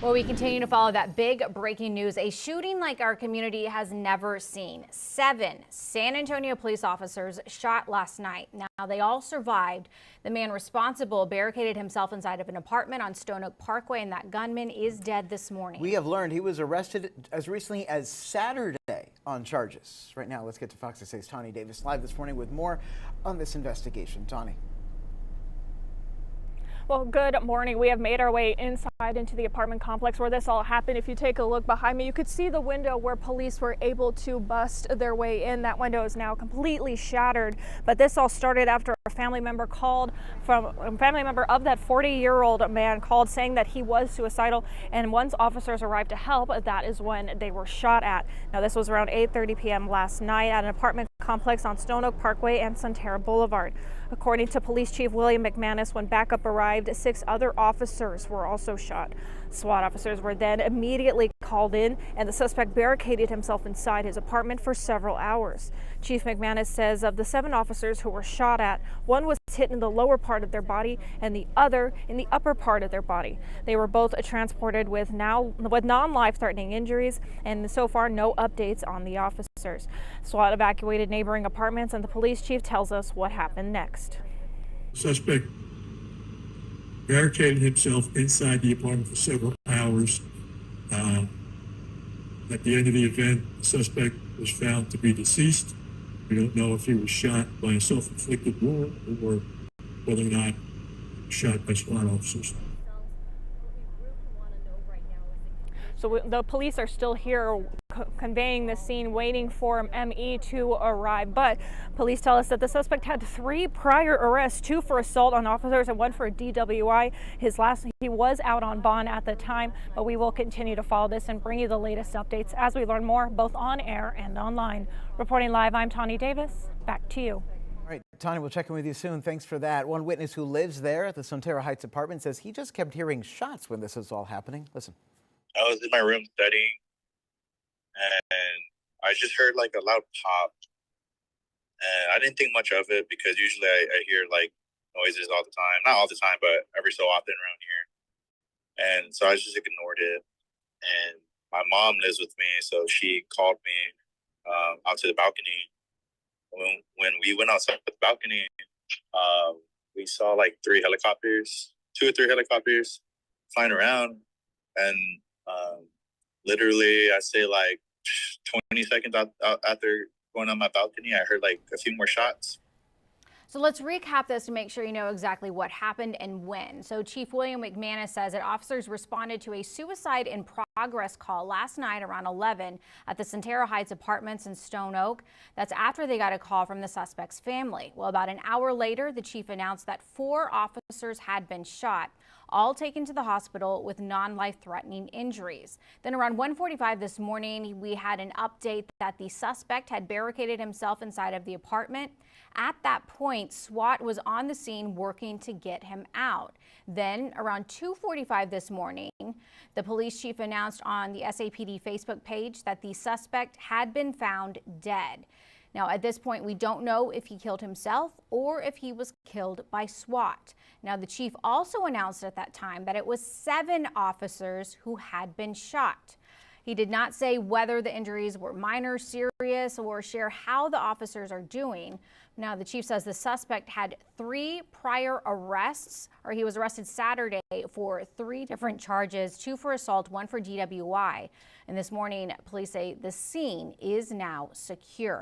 Well, we continue to follow that big breaking news. A shooting like our community has never seen. 7 San Antonio police officers shot last night. Now, they all survived. The man responsible barricaded himself inside of an apartment on Stone Oak Parkway, and that gunman is dead this morning. We have learned he was arrested as recently as Saturday on charges. Right now, let's get to Fox 6's Tawny Davis live this morning with more on this investigation. Tawny. Well, good morning. We have made our way inside into the apartment complex where this all happened. If you take a look behind me, you could see the window where police were able to bust their way in. That window is now completely shattered. But this all started after a family member of that 40-year-old man called saying that he was suicidal. And once officers arrived to help, that is when they were shot at. Now, this was around 8:30 p.m. last night at an apartment complex on Stone Oak Parkway and Sonterra Boulevard. According to Police Chief William McManus, when backup arrived, 6 other officers were also shot. SWAT officers were then immediately called in, and the suspect barricaded himself inside his apartment for several hours. Chief McManus says of the 7 officers who were shot at, 1 was hit in the lower part of their body and the other in the upper part of their body. They were both transported with non-life-threatening injuries, and so far no updates on the officers. SWAT evacuated neighboring apartments, and the police chief tells us what happened next. Suspect barricaded himself inside the apartment for several hours. At the end of the event, the suspect was found to be deceased. We don't know if he was shot by a self-inflicted wound or whether or not shot by SWAT officers. So the police are still here conveying the scene, waiting for ME to arrive. But police tell us that the suspect had 3 prior arrests, 2 for assault on officers and 1 for a DWI. He was out on bond at the time, but we will continue to follow this and bring you the latest updates as we learn more, both on air and online. Reporting live, I'm Tawny Davis. Back to you. All right, Tawny, we'll check in with you soon. Thanks for that. One witness who lives there at the Sonterra Heights apartment says he just kept hearing shots when this was all happening. Listen. I was in my room studying, and I just heard like a loud pop, and I didn't think much of it because usually I hear like noises all the time. Not all the time, but every so often around here. And so I just ignored it. And my mom lives with me, so she called me out to the balcony. When we went outside the balcony, we saw like 3 helicopters, 2 or 3 helicopters flying around. And literally, I say like 20 seconds after going on my balcony, I heard like a few more shots. So let's recap this to make sure you know exactly what happened and when. So Chief William McManus says that officers responded to a suicide in progress call last night around 11 at the Sonterra Heights apartments in Stone Oak. That's after they got a call from the suspect's family. Well, about an hour later, the chief announced that 4 officers had been shot, all taken to the hospital with non-life-threatening injuries. Then around 1:45 this morning, we had an update that the suspect had barricaded himself inside of the apartment. At that point, SWAT was on the scene working to get him out. Then around 2:45 this morning, the police chief announced on the SAPD Facebook page that the suspect had been found dead. Now, at this point, we don't know if he killed himself or if he was killed by SWAT. Now, the chief also announced at that time that it was 7 officers who had been shot. He did not say whether the injuries were minor, serious, or share how the officers are doing. Now, the chief says the suspect had 3 prior arrests, or he was arrested Saturday for 3 different charges, 2 for assault, 1 for DWI. And this morning, police say the scene is now secure.